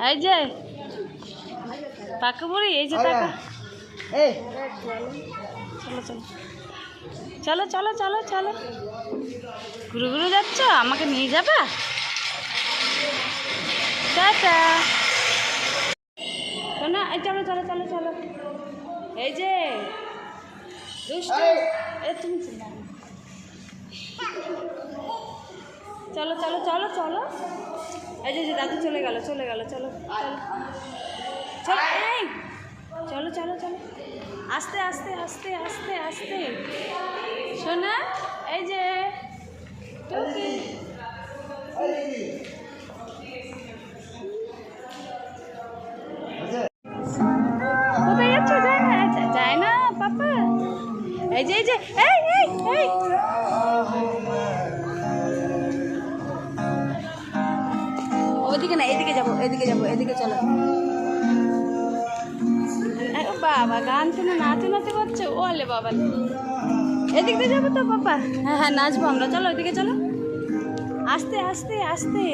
এই যে পাকা বুড়ি, এই যে টাকা। চলো চলো চলো চলো চলো, ঘুরু ঘুরু যাচ্ছ, আমাকে নিয়ে যাবা? টাটা। শোনা, এই চলো চলো চলো চলো, এই যে দুষ্টু, এ তুমি চিন্তা না। চলো চলো চলো চলো, এই যে দাদু চলে গেল চলে গেল, চলো চলো চলো, এই চলো চলো চলো, আস্তে আস্তে আস্তে আস্তে আস্তে। শোনা, এই যে টুকি, কোথায় যাচ্ছ? যায় না, যায় না পাপা। এই যে এই যে, এই এই এই, ওইদিকে না, এদিকে যাবো, এদিকে যাবো, এদিকে চলো। বাবা গান শুনে নাচে নাচে করছে, ওলে বাবা, এদিক দিয়ে যাবো তো পাপা? হ্যাঁ হ্যাঁ নাচবো আমরা, চলো ওইদিকে চলো, আস্তে আস্তে আস্তে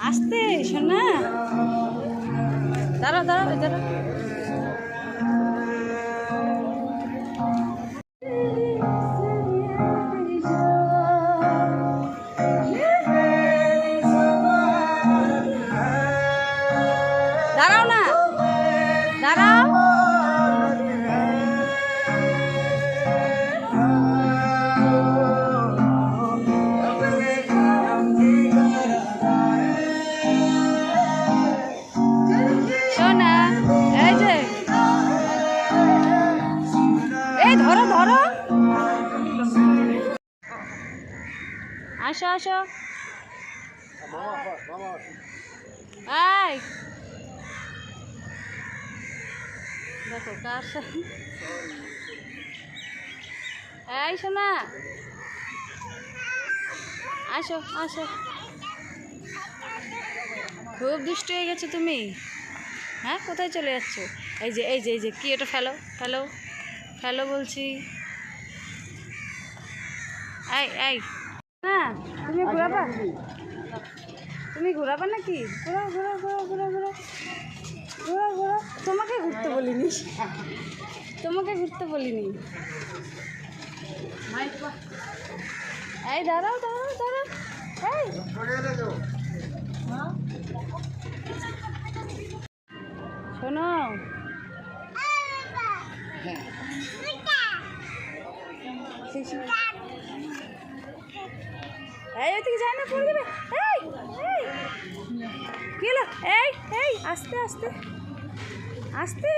আস্তে। শোনা, দাঁড়াও দাঁড়াও দাঁড়াও, দাঁড়াও না, দাঁড়াও। শোনা, এই যে, এই ধরো ধরো, আসো আসো, এই দেখো কার সাথে, এই শোনা, আসো আসো, খুব দুষ্ট হয়ে গেছো তুমি। হ্যাঁ, কোথায় চলে যাচ্ছ? এই যে এই যে এই যে, কি ওটা? ফেলো ফেলো ফেলো বলছি। এই এই, হ্যাঁ তুমি ঘোরাবা, তুমি ঘোরাবা নাকি? ঘোরা ঘোরা ঘোরা ঘোরা ঘোরা ঘোরা ঘোরা, তোমাকে ঘুরতে বলিনি, তোমাকে ঘুরতে বলিনি। এই দাঁড়াও দাঁড়াও দাঁড়াও, এই শোনো, এই ওইদিকে যায় না, পড়ে যাবে। এই এই, কি হলো? এই এই, আস্তে আস্তে আস্তে।